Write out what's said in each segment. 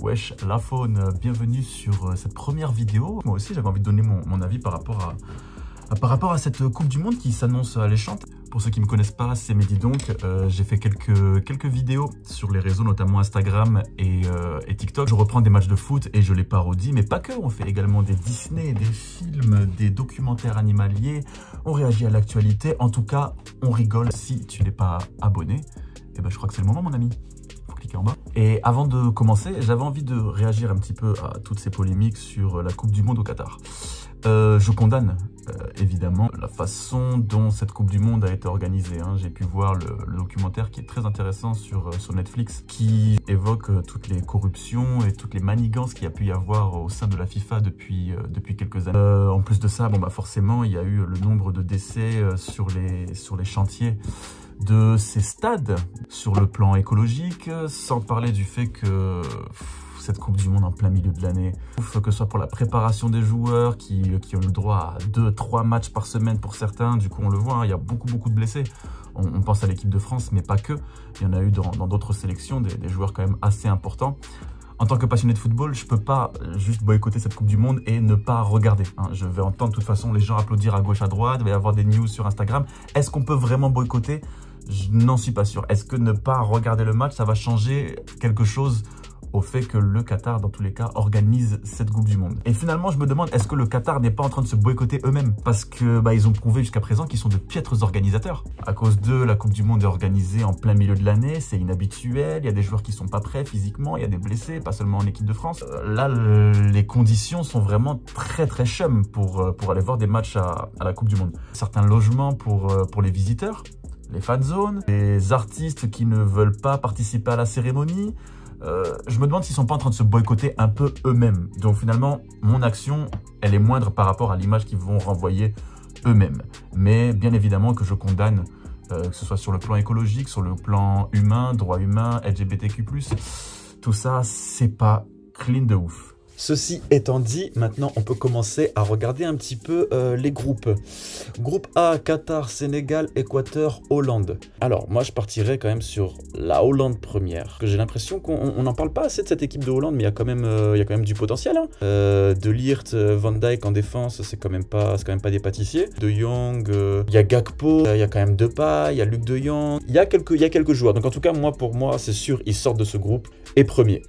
Wesh la faune, bienvenue sur cette première vidéo. Moi aussi j'avais envie de donner mon avis par rapport à cette Coupe du Monde qui s'annonce alléchante. Pour ceux qui ne me connaissent pas, c'est Mehdi donc. J'ai fait quelques vidéos sur les réseaux, notamment Instagram et TikTok. Je reprends des matchs de foot et je les parodie, mais pas que. On fait également des Disney, des films, des documentaires animaliers. On réagit à l'actualité. En tout cas, on rigole. Si tu n'es pas abonné, eh ben, je crois que c'est le moment, mon ami. En bas. Et avant de commencer, j'avais envie de réagir un petit peu à toutes ces polémiques sur la Coupe du Monde au Qatar. Je condamne évidemment la façon dont cette Coupe du Monde a été organisée. J'ai pu voir le documentaire qui est très intéressant sur Netflix, qui évoque toutes les corruptions et toutes les manigances qu'il y a pu y avoir au sein de la FIFA depuis quelques années. En plus de ça, forcément, il y a eu le nombre de décès sur les chantiers de ces stades sur le plan écologique, sans parler du fait que cette Coupe du Monde en plein milieu de l'année, que ce soit pour la préparation des joueurs qui ont le droit à 2-3 matchs par semaine pour certains, du coup on le voit, il y a beaucoup de blessés. On pense à l'équipe de France, mais pas que. Il y en a eu dans d'autres sélections, des joueurs quand même assez importants. En tant que passionné de football, je peux pas juste boycotter cette Coupe du Monde et ne pas regarder. Je vais entendre de toute façon les gens applaudir à gauche, à droite, il va y avoir des news sur Instagram. Est-ce qu'on peut vraiment boycotter? Je n'en suis pas sûr. Est-ce que ne pas regarder le match, ça va changer quelque chose au fait que le Qatar, dans tous les cas, organise cette Coupe du Monde? Et finalement, je me demande, est-ce que le Qatar n'est pas en train de se boycotter eux-mêmes? Parce que ils ont prouvé jusqu'à présent qu'ils sont de piètres organisateurs. À cause d'eux, la Coupe du Monde est organisée en plein milieu de l'année, c'est inhabituel, il y a des joueurs qui sont pas prêts physiquement, il y a des blessés, pas seulement en équipe de France. Là, les conditions sont vraiment très chum pour aller voir des matchs à la Coupe du Monde. Certains logements pour les visiteurs, les fan zones, les artistes qui ne veulent pas participer à la cérémonie. Je me demande s'ils sont pas en train de se boycotter un peu eux-mêmes. Donc finalement, mon action, elle est moindre par rapport à l'image qu'ils vont renvoyer eux-mêmes. Mais bien évidemment que je condamne, que ce soit sur le plan écologique, sur le plan humain, droits humains, LGBTQ+, tout ça, c'est pas clean de ouf. Ceci étant dit, maintenant on peut commencer à regarder un petit peu les groupes. Groupe A, Qatar, Sénégal, Équateur, Hollande. Alors moi je partirais quand même sur la Hollande première. J'ai l'impression qu'on n'en parle pas assez de cette équipe de Hollande, mais il y a quand même du potentiel. De Ligt, Van Dijk en défense, c'est quand même pas des pâtissiers. De Jong, il y a Gakpo, il y a quand même Depay, il y a Luc de Jong. Il y a quelques joueurs. Donc en tout cas pour moi c'est sûr, ils sortent de ce groupe et premier.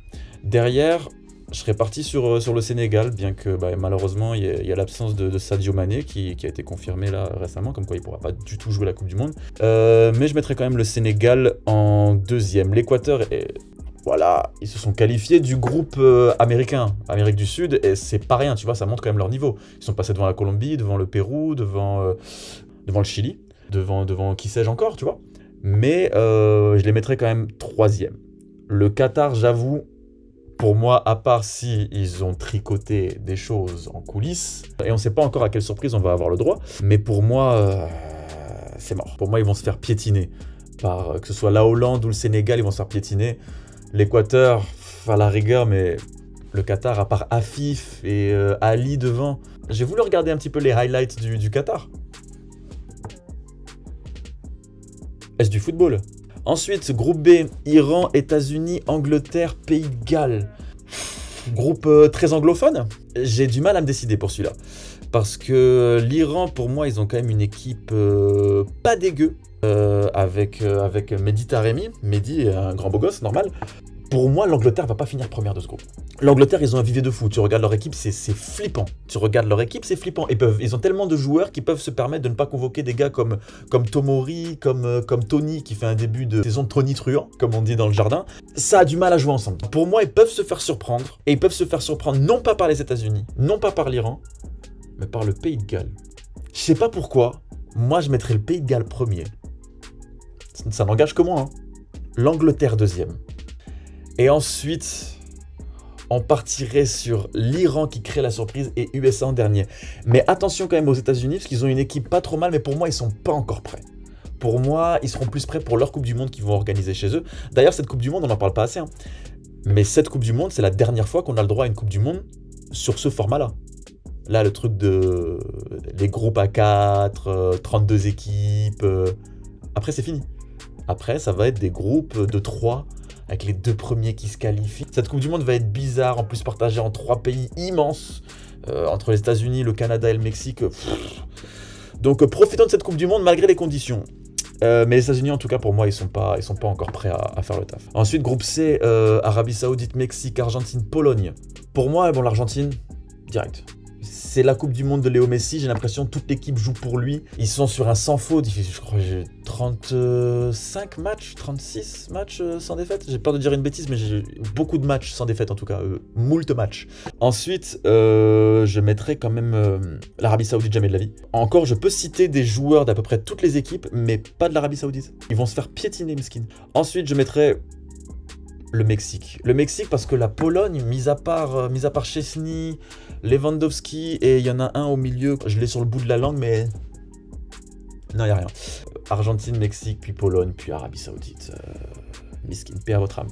Derrière, je serais parti sur le Sénégal, bien que malheureusement il y a l'absence de Sadio Mané qui a été confirmé là récemment, comme quoi il ne pourra pas du tout jouer la Coupe du Monde. Mais je mettrais quand même le Sénégal en deuxième. L'Équateur, voilà, ils se sont qualifiés du groupe américain, Amérique du Sud, et c'est pas rien, tu vois, ça montre quand même leur niveau. Ils sont passés devant la Colombie, devant le Pérou, devant le Chili, devant qui sais-je encore, tu vois. Mais je les mettrais quand même troisième. Le Qatar, j'avoue, pour moi, à part si ils ont tricoté des choses en coulisses, et on ne sait pas encore à quelle surprise on va avoir le droit, mais pour moi, c'est mort. Pour moi, ils vont se faire piétiner. Que ce soit la Hollande ou le Sénégal, ils vont se faire piétiner. L'Équateur, à la rigueur, mais le Qatar, à part Afif et Ali devant, j'ai voulu regarder un petit peu les highlights du Qatar. Est-ce du football ? Ensuite, groupe B, Iran, États-Unis, Angleterre, Pays de Galles. Groupe très anglophone. J'ai du mal à me décider pour celui-là. Parce que l'Iran, pour moi, ils ont quand même une équipe pas dégueu. Avec Mehdi Taremi. Mehdi, un grand beau gosse, normal. Pour moi, l'Angleterre va pas finir première de ce groupe. L'Angleterre, ils ont un vivier de fou. Tu regardes leur équipe, c'est flippant. Ils ont tellement de joueurs qui peuvent se permettre de ne pas convoquer des gars comme Tomori, comme Tony, qui fait un début de saison de Tony Truant, comme on dit dans le jardin. Ça a du mal à jouer ensemble. Pour moi, ils peuvent se faire surprendre. Et ils peuvent se faire surprendre non pas par les États-Unis, non pas par l'Iran, mais par le Pays de Galles. Je sais pas pourquoi, moi je mettrais le Pays de Galles premier. Ça n'engage que moi. L'Angleterre deuxième. Et ensuite, on partirait sur l'Iran qui crée la surprise et USA en dernier. Mais attention quand même aux États-Unis, parce qu'ils ont une équipe pas trop mal, mais pour moi, ils sont pas encore prêts. Pour moi, ils seront plus prêts pour leur Coupe du Monde qu'ils vont organiser chez eux. D'ailleurs, cette Coupe du Monde, on n'en parle pas assez. Mais cette Coupe du Monde, c'est la dernière fois qu'on a le droit à une Coupe du Monde sur ce format-là. Là, le truc les groupes à 4, 32 équipes. Après, c'est fini. Après, ça va être des groupes de 3 avec les 2 premiers qui se qualifient. Cette Coupe du Monde va être bizarre, en plus partagée en 3 pays immenses, entre les États-Unis, le Canada et le Mexique. Donc profitons de cette Coupe du Monde malgré les conditions. Mais les États-Unis, en tout cas, pour moi, ils sont pas encore prêts à faire le taf. Ensuite, groupe C, Arabie Saoudite, Mexique, Argentine, Pologne. Pour moi, bon, l'Argentine, direct. C'est la Coupe du Monde de Léo Messi, j'ai l'impression que toute l'équipe joue pour lui. Ils sont sur un sans faute, je crois que j'ai 35 matchs, 36 matchs sans défaite. J'ai peur de dire une bêtise, mais j'ai beaucoup de matchs sans défaite en tout cas, moult matchs. Ensuite, je mettrai quand même l'Arabie Saoudite, jamais de la vie. Encore, je peux citer des joueurs d'à peu près toutes les équipes, mais pas de l'Arabie Saoudite. Ils vont se faire piétiner, mesquine. Ensuite, je mettrai le Mexique. Le Mexique parce que la Pologne, mis à part Szczesny, Lewandowski, et il y en a un au milieu, je l'ai sur le bout de la langue, mais non, il n'y a rien. Argentine, Mexique, puis Pologne, puis Arabie Saoudite. Miskin, paix à votre âme.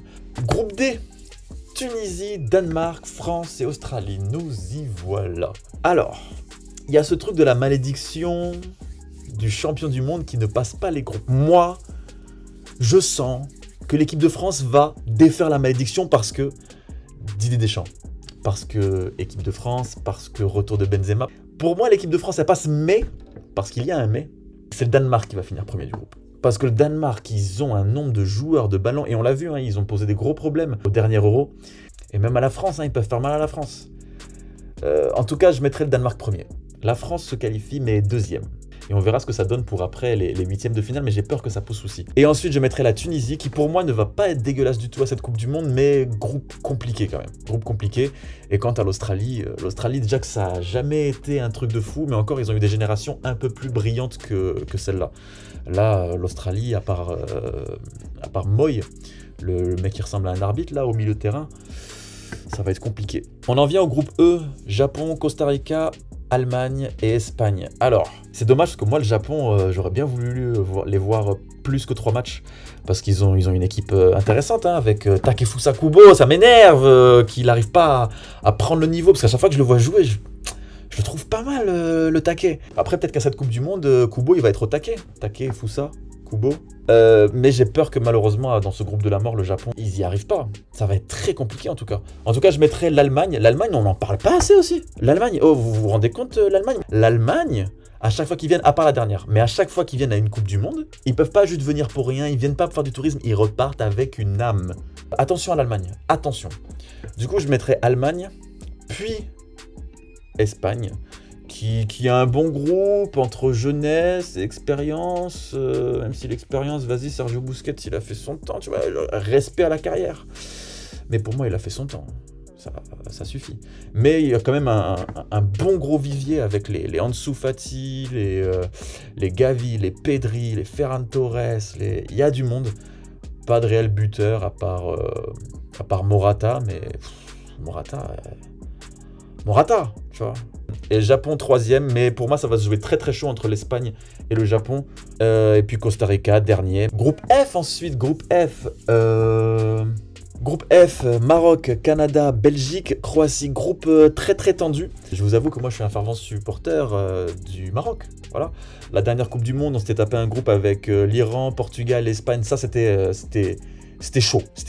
Groupe D, Tunisie, Danemark, France et Australie. Nous y voilà. Alors, il y a ce truc de la malédiction du champion du monde qui ne passe pas les groupes. Moi, je sens que l'équipe de France va défaire la malédiction parce que Didier Deschamps, parce que équipe de France, parce que retour de Benzema. Pour moi, l'équipe de France, elle passe, mais, parce qu'il y a un mais, c'est le Danemark qui va finir premier du groupe. Parce que le Danemark, ils ont un nombre de joueurs de ballon, et on l'a vu, hein, ils ont posé des gros problèmes au dernier Euro, et même à la France, hein, ils peuvent faire mal à la France. En tout cas, je mettrai le Danemark premier. La France se qualifie, mais deuxième. Et on verra ce que ça donne pour après les huitièmes de finale, mais j'ai peur que ça pose souci. Et ensuite, je mettrai la Tunisie, qui pour moi ne va pas être dégueulasse du tout à cette Coupe du Monde, mais groupe compliqué quand même. Groupe compliqué. Et quant à l'Australie, déjà que ça n'a jamais été un truc de fou, mais encore, ils ont eu des générations un peu plus brillantes que celle-là. Là, l'Australie, à part Moy, le mec qui ressemble à un arbitre, là, au milieu de terrain, ça va être compliqué. On en vient au groupe E, Japon, Costa Rica, Allemagne et Espagne. Alors, c'est dommage parce que moi, le Japon, j'aurais bien voulu les voir plus que 3 matchs parce qu'ils ont une équipe intéressante, hein, avec Takefusa Kubo. Ça m'énerve qu'il n'arrive pas à prendre le niveau parce qu'à chaque fois que je le vois jouer, je le trouve pas mal, le taquet. Après, peut-être qu'à cette Coupe du Monde, Kubo, il va être au taquet. Takefusa Kubo. Mais j'ai peur que malheureusement, dans ce groupe de la mort, le Japon, ils n'y arrivent pas. Ça va être très compliqué en tout cas. En tout cas, je mettrai l'Allemagne. L'Allemagne, on n'en parle pas assez aussi. L'Allemagne, oh, vous vous rendez compte, l'Allemagne? L'Allemagne, à chaque fois qu'ils viennent, à part la dernière, mais à chaque fois qu'ils viennent à une Coupe du Monde, ils peuvent pas juste venir pour rien, ils viennent pas pour faire du tourisme, ils repartent avec une âme. Attention à l'Allemagne, attention. Du coup, je mettrai Allemagne, puis Espagne. Qui a un bon groupe entre jeunesse et expérience, même si l'expérience, vas-y, Sergio Busquets, il a fait son temps, tu vois, respect à la carrière. Mais pour moi, il a fait son temps, ça suffit. Mais il y a quand même un bon gros vivier avec les Ansu Fati, les Gavi, les Pedri, les Ferran Torres, il y a du monde. Pas de réel buteur à part Morata, mais Morata, tu vois. Et le Japon 3e, mais pour moi ça va se jouer très très chaud entre l'Espagne et le Japon. Et puis Costa Rica, dernier. Groupe F ensuite, groupe F. Groupe F, Maroc, Canada, Belgique, Croatie. Groupe très très tendu. Je vous avoue que moi je suis un fervent supporter du Maroc. Voilà. La dernière Coupe du Monde, on s'était tapé un groupe avec l'Iran, Portugal, l'Espagne. Ça c'était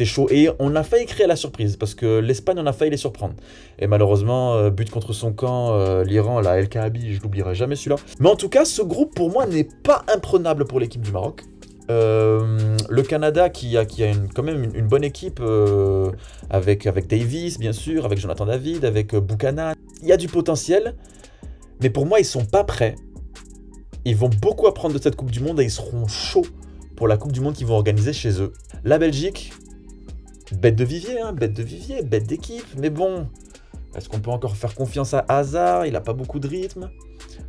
chaud, et on a failli créer la surprise, parce que l'Espagne, on a failli les surprendre. Et malheureusement, but contre son camp, l'Iran, la El Kaabi, je l'oublierai jamais celui-là. Mais en tout cas, ce groupe, pour moi, n'est pas imprenable pour l'équipe du Maroc. Le Canada, qui a quand même une bonne équipe, avec Davis, bien sûr, avec Jonathan David, avec Buchanan. Il y a du potentiel, mais pour moi, ils sont pas prêts. Ils vont beaucoup apprendre de cette Coupe du Monde, et ils seront chauds pour la Coupe du Monde qu'ils vont organiser chez eux. La Belgique, bête de vivier, hein, bête d'équipe, mais bon, est-ce qu'on peut encore faire confiance à Hazard? Il n'a pas beaucoup de rythme.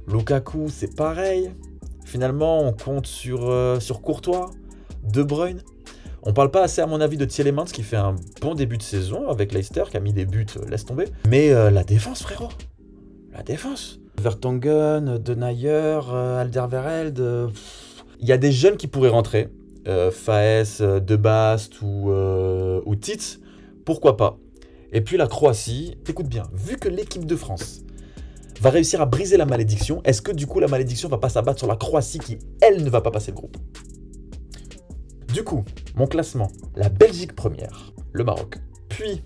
Lukaku, c'est pareil. Finalement, on compte sur Courtois, De Bruyne. On parle pas assez, à mon avis, de Tielemans, qui fait un bon début de saison avec Leicester, qui a mis des buts, laisse tomber. Mais la défense, frérot, la défense. Vertonghen, Denayer, Alderweireld... Il y a des jeunes qui pourraient rentrer, Faes, De Bast ou Tite, pourquoi pas. Et puis la Croatie, écoute bien, vu que l'équipe de France va réussir à briser la malédiction, est-ce que du coup la malédiction va pas s'abattre sur la Croatie qui, elle, ne va pas passer le groupe? Du coup, mon classement, la Belgique première, le Maroc, puis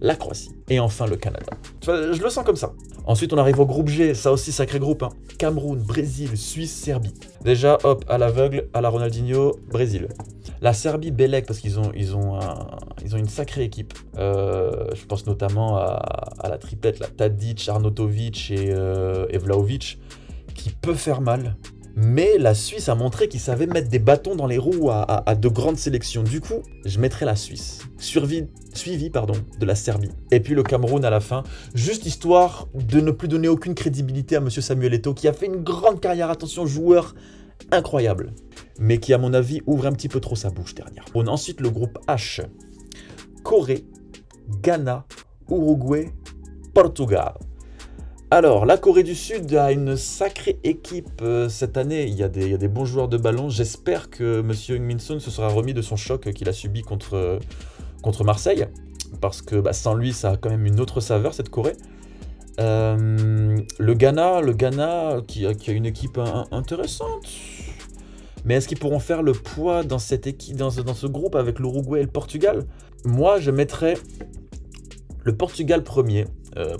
la Croatie, et enfin le Canada. Tu vois, je le sens comme ça. Ensuite, on arrive au groupe G, ça aussi sacré groupe, hein. Cameroun, Brésil, Suisse, Serbie. Déjà, hop, à l'aveugle, à la Ronaldinho, Brésil. La Serbie, Belek, parce qu'ils ont une sacrée équipe. Je pense notamment à la triplette, la Tadic, Arnautovic et Vlahovic, qui peut faire mal. Mais la Suisse a montré qu'ils savaient mettre des bâtons dans les roues à de grandes sélections. Du coup, je mettrai la Suisse, suivi de la Serbie. Et puis le Cameroun à la fin, juste histoire de ne plus donner aucune crédibilité à Monsieur Samuel Eto'o, qui a fait une grande carrière, attention, joueur incroyable, mais qui à mon avis ouvre un petit peu trop sa bouche dernièrement. On a ensuite le groupe H, Corée, Ghana, Uruguay, Portugal. Alors, la Corée du Sud a une sacrée équipe cette année. Il y a des bons joueurs de ballon. J'espère que M. Heung-min Son se sera remis de son choc qu'il a subi contre Marseille. Parce que sans lui, ça a quand même une autre saveur, cette Corée. Le Ghana qui a une équipe intéressante. Mais est-ce qu'ils pourront faire le poids dans cette équipe, dans ce groupe avec l'Uruguay et le Portugal? Moi, je mettrais le Portugal premier.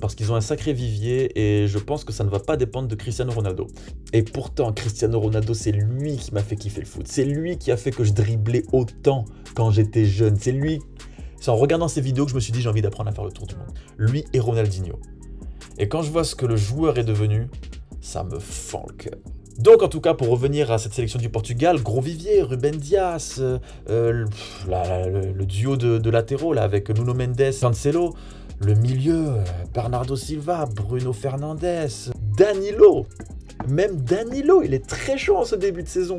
Parce qu'ils ont un sacré vivier et je pense que ça ne va pas dépendre de Cristiano Ronaldo. Et pourtant, Cristiano Ronaldo, c'est lui qui m'a fait kiffer le foot. C'est lui qui a fait que je driblais autant quand j'étais jeune. C'est en regardant ses vidéos que je me suis dit j'ai envie d'apprendre à faire le tour du monde. Lui et Ronaldinho. Et quand je vois ce que le joueur est devenu, ça me fend le cœur. Donc en tout cas, pour revenir à cette sélection du Portugal, gros vivier, Ruben Dias, le duo de latéraux là, avec Nuno Mendes, Cancelo. Le milieu, Bernardo Silva, Bruno Fernandes, Danilo. Même Danilo, il est très chaud en ce début de saison.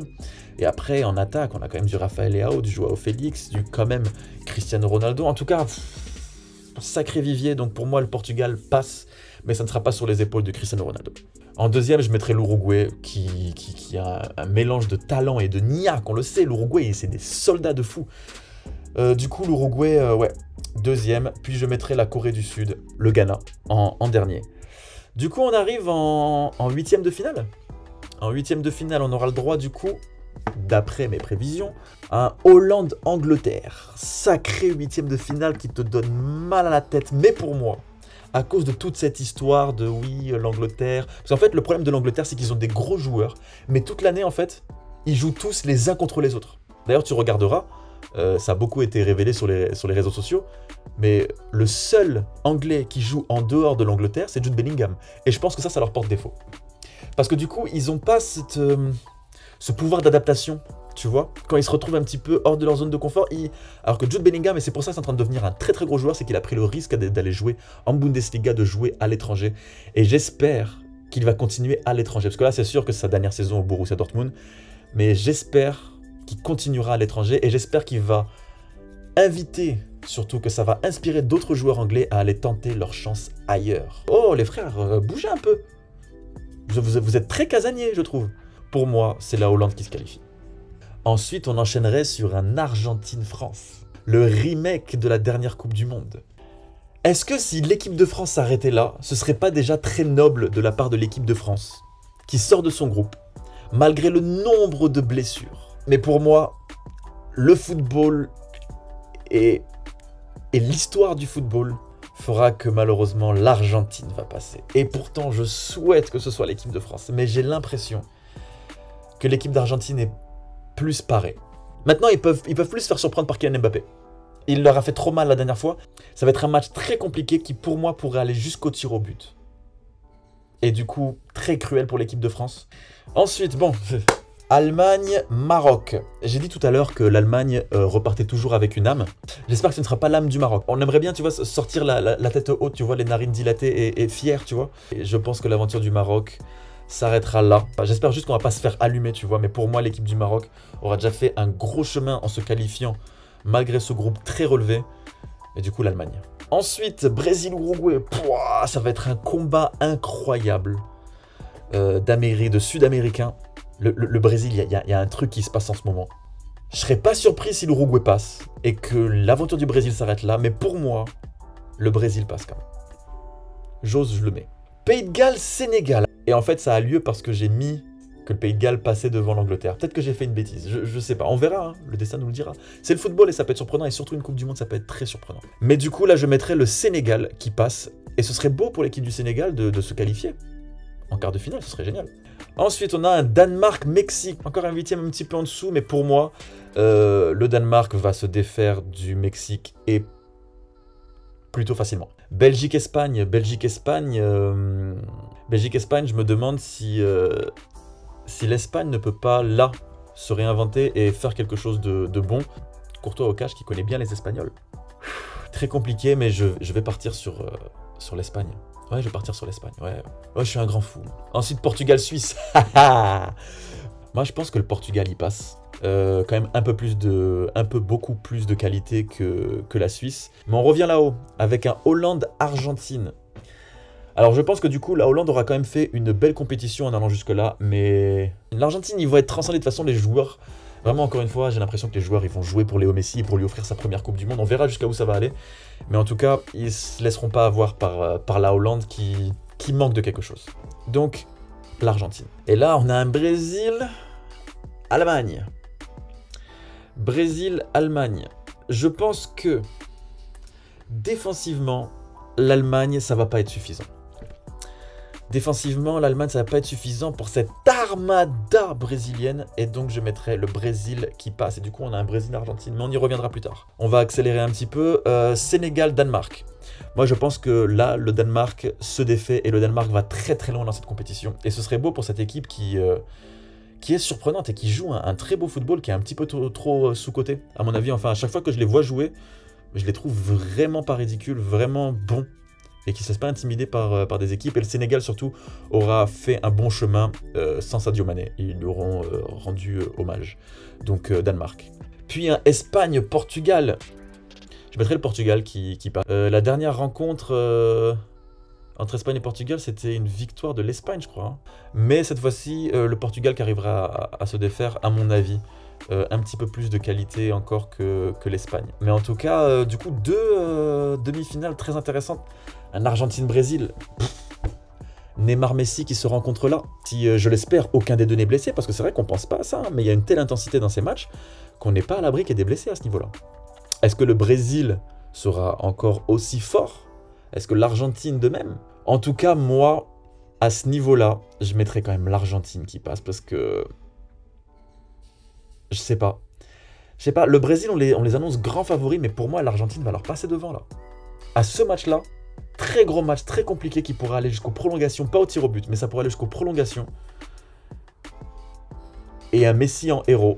Et après, en attaque, on a quand même du Rafael Leao, du Joao Félix, du quand même Cristiano Ronaldo. En tout cas, sacré vivier. Donc pour moi, le Portugal passe, mais ça ne sera pas sur les épaules de Cristiano Ronaldo. En deuxième, je mettrai l'Uruguay, qui a un mélange de talent et de niaque. On le sait, l'Uruguay, c'est des soldats de fou. Du coup, l'Uruguay, ouais, deuxième. Puis je mettrai la Corée du Sud, le Ghana, en dernier. Du coup, on arrive en huitième de finale. En huitième de finale, on aura le droit, du coup, d'après mes prévisions, à un Hollande-Angleterre. Sacré huitième de finale qui te donne mal à la tête. Mais pour moi, à cause de toute cette histoire de, oui, l'Angleterre... Parce qu'en fait, le problème de l'Angleterre, c'est qu'ils ont des gros joueurs. Mais toute l'année, en fait, ils jouent tous les uns contre les autres. D'ailleurs, tu regarderas... ça a beaucoup été révélé sur les réseaux sociaux, mais le seul Anglais qui joue en dehors de l'Angleterre, c'est Jude Bellingham. Et je pense que ça leur porte défaut. Parce que du coup, ils n'ont pas ce pouvoir d'adaptation, tu vois. Quand ils se retrouvent un petit peu hors de leur zone de confort, alors que Jude Bellingham, et c'est pour ça que c'est en train de devenir un très très gros joueur, c'est qu'il a pris le risque d'aller jouer en Bundesliga, de jouer à l'étranger. Et j'espère qu'il va continuer à l'étranger. Parce que là, c'est sûr que c'est sa dernière saison au Borussia Dortmund. Mais j'espère qu'il continuera à l'étranger et j'espère qu'il va inviter, surtout que ça va inspirer d'autres joueurs anglais à aller tenter leur chance ailleurs. Oh les frères, bougez un peu. Vous êtes très casaniers, je trouve. Pour moi, c'est la Hollande qui se qualifie. Ensuite, on enchaînerait sur un Argentine-France. Le remake de la dernière Coupe du Monde. Est-ce que si l'équipe de France s'arrêtait là, ce serait pas déjà très noble de la part de l'équipe de France, qui sort de son groupe, malgré le nombre de blessures? Mais pour moi, le football et l'histoire du football fera que malheureusement l'Argentine va passer. Et pourtant, je souhaite que ce soit l'équipe de France. Mais j'ai l'impression que l'équipe d'Argentine est plus parée. Maintenant, ils peuvent plus se faire surprendre par Kylian Mbappé. Il leur a fait trop mal la dernière fois. Ça va être un match très compliqué qui, pour moi, pourrait aller jusqu'au tir au but. Et du coup, très cruel pour l'équipe de France. Ensuite, bon... Allemagne, Maroc. J'ai dit tout à l'heure que l'Allemagne repartait toujours avec une âme. J'espère que ce ne sera pas l'âme du Maroc. On aimerait bien, tu vois, sortir la tête haute, tu vois, les narines dilatées et fières, tu vois. Et je pense que l'aventure du Maroc s'arrêtera là. J'espère juste qu'on va pas se faire allumer, tu vois. Mais pour moi, l'équipe du Maroc aura déjà fait un gros chemin en se qualifiant, malgré ce groupe très relevé. Et du coup, l'Allemagne. Ensuite, Brésil-Uruguay. Ça va être un combat incroyable de Sud-Américains. Le Brésil, il y a un truc qui se passe en ce moment. Je serais pas surpris si l'Uruguay passe et que l'aventure du Brésil s'arrête là, mais pour moi, le Brésil passe quand même. J'ose, je le mets. Pays de Galles, Sénégal. Et en fait, ça a lieu parce que j'ai mis que le Pays de Galles passait devant l'Angleterre. Peut-être que j'ai fait une bêtise, je sais pas. On verra, hein. Le destin nous le dira. C'est le football et ça peut être surprenant, et surtout une Coupe du Monde, ça peut être très surprenant. Mais du coup, là, je mettrais le Sénégal qui passe, et ce serait beau pour l'équipe du Sénégal de se qualifier en quart de finale, ce serait génial. Ensuite, on a un Danemark-Mexique, encore un huitième un petit peu en dessous, mais pour moi, le Danemark va se défaire du Mexique et plutôt facilement. Belgique-Espagne, Belgique-Espagne, je me demande si l'Espagne ne peut pas, là, se réinventer et faire quelque chose de bon. Courtois au cash qui connaît bien les Espagnols. Très compliqué, mais je vais partir sur l'Espagne. Ouais, je vais partir sur l'Espagne. Ouais, je suis un grand fou. Ensuite, Portugal-Suisse. Moi, je pense que le Portugal y passe. Quand même beaucoup plus de qualité que la Suisse. Mais on revient là-haut avec un Hollande-Argentine. Alors je pense que du coup la Hollande aura quand même fait une belle compétition en allant jusque là, mais l'Argentine ils vont être transcendés de toute façon, les joueurs. Vraiment encore une fois j'ai l'impression que les joueurs ils vont jouer pour Léo Messi et pour lui offrir sa première Coupe du Monde. On verra jusqu'à où ça va aller, mais en tout cas ils se laisseront pas avoir par la Hollande qui manque de quelque chose. Donc l'Argentine. Et là on a un Brésil-Allemagne. Brésil-Allemagne. Je pense que défensivement, l'Allemagne, ça va pas être suffisant. Défensivement, l'Allemagne, ça va pas être suffisant pour cette armada brésilienne. Et donc, je mettrai le Brésil qui passe. Et du coup, on a un Brésil-Argentine, mais on y reviendra plus tard. On va accélérer un petit peu. Sénégal-Danemark. Moi, je pense que là, le Danemark se défait et le Danemark va très très loin dans cette compétition. Et ce serait beau pour cette équipe qui est surprenante et qui joue un très beau football, qui est un petit peu trop sous-coté, à mon avis. Enfin, à chaque fois que je les vois jouer, je les trouve vraiment pas ridicules, vraiment bons, et qui ne se laissent pas intimider par des équipes. Et le Sénégal, surtout, aura fait un bon chemin sans Sadio Mané. Ils lui auront rendu hommage. Donc, Danemark. Puis un Espagne-Portugal. Je mettrai le Portugal qui passe. La dernière rencontre entre Espagne et Portugal, c'était une victoire de l'Espagne, je crois. Hein. Mais cette fois-ci, le Portugal qui arrivera à se défaire, à mon avis. Un petit peu plus de qualité encore que l'Espagne. Mais en tout cas, du coup, deux demi-finales très intéressantes. Un Argentine-Brésil. Neymar-Messi qui se rencontrent là. Si, je l'espère, aucun des deux n'est blessé, parce que c'est vrai qu'on pense pas à ça, hein, mais il y a une telle intensité dans ces matchs qu'on n'est pas à l'abri qu'il y ait des blessés à ce niveau-là. Est-ce que le Brésil sera encore aussi fort? Est-ce que l'Argentine de même? En tout cas, moi, à ce niveau-là, je mettrais quand même l'Argentine qui passe, parce que... Je sais pas. Le Brésil, on les annonce grands favoris, mais pour moi, l'Argentine va leur passer devant, là. À ce match-là, très gros match, très compliqué, qui pourra aller jusqu'aux prolongations, pas au tir au but, mais ça pourrait aller jusqu'aux prolongations. Et un Messi en héros.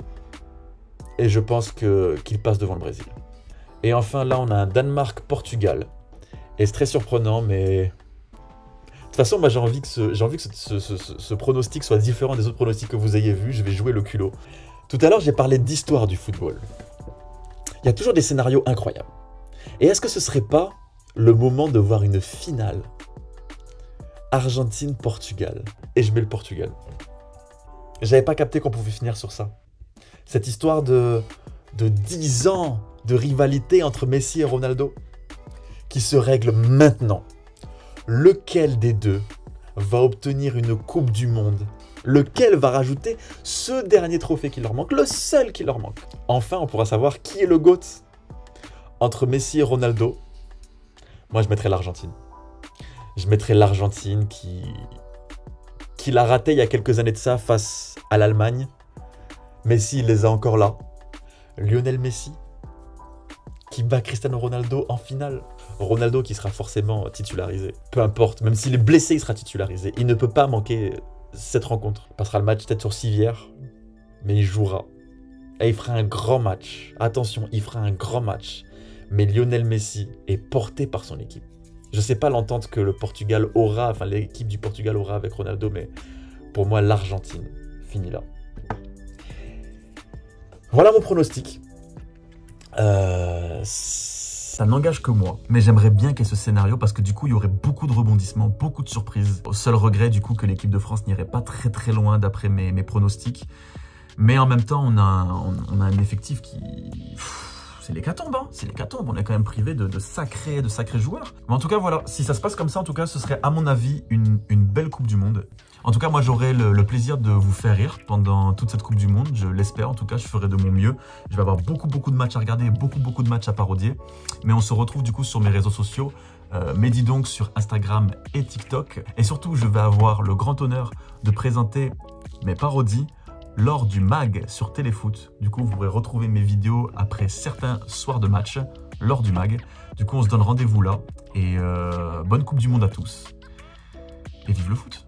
Et je pense qu'il passe devant le Brésil. Et enfin, là, on a un Danemark-Portugal. Et c'est très surprenant, mais... De toute façon, moi, j'ai envie que ce pronostic soit différent des autres pronostics que vous ayez vus. Je vais jouer le culot. Tout à l'heure, j'ai parlé d'histoire du football. Il y a toujours des scénarios incroyables. Et est-ce que ce serait pas le moment de voir une finale Argentine-Portugal? Et je mets le Portugal. J'avais pas capté qu'on pouvait finir sur ça. Cette histoire de 10 ans de rivalité entre Messi et Ronaldo qui se règle maintenant. Lequel des deux va obtenir une Coupe du Monde? Lequel va rajouter ce dernier trophée qui leur manque, le seul qui leur manque? Enfin, on pourra savoir qui est le GOAT entre Messi et Ronaldo. Moi, je mettrais l'Argentine. Je mettrais l'Argentine qui l'a raté il y a quelques années de ça face à l'Allemagne. Messi, il les a encore là. Lionel Messi qui bat Cristiano Ronaldo en finale. Ronaldo qui sera forcément titularisé. Peu importe, même s'il est blessé, il sera titularisé. Il ne peut pas manquer cette rencontre. Il passera le match peut-être sur civière, mais il jouera. Et il fera un grand match. Attention, il fera un grand match. Mais Lionel Messi est porté par son équipe. Je ne sais pas l'entente que le Portugal aura, enfin l'équipe du Portugal aura avec Ronaldo, mais pour moi, l'Argentine finit là. Voilà mon pronostic. Ça n'engage que moi, mais j'aimerais bien qu'il y ait ce scénario parce que du coup, il y aurait beaucoup de rebondissements, beaucoup de surprises. Au seul regret du coup que l'équipe de France n'irait pas très très loin d'après mes pronostics. Mais en même temps, on a un effectif qui... c'est l'hécatombe, hein. C'est l'hécatombe. On est quand même privé de sacrés joueurs. Mais en tout cas, voilà, si ça se passe comme ça, en tout cas, ce serait, à mon avis, une belle Coupe du Monde. En tout cas, moi, j'aurai le plaisir de vous faire rire pendant toute cette Coupe du Monde. Je l'espère, en tout cas, je ferai de mon mieux. Je vais avoir beaucoup de matchs à regarder, beaucoup de matchs à parodier. Mais on se retrouve du coup sur mes réseaux sociaux. Mehdi donc sur Instagram et TikTok. Et surtout, je vais avoir le grand honneur de présenter mes parodies lors du MAG sur Téléfoot. Du coup, vous pourrez retrouver mes vidéos après certains soirs de match lors du MAG. Du coup, on se donne rendez-vous là. Et bonne Coupe du Monde à tous. Et vive le foot!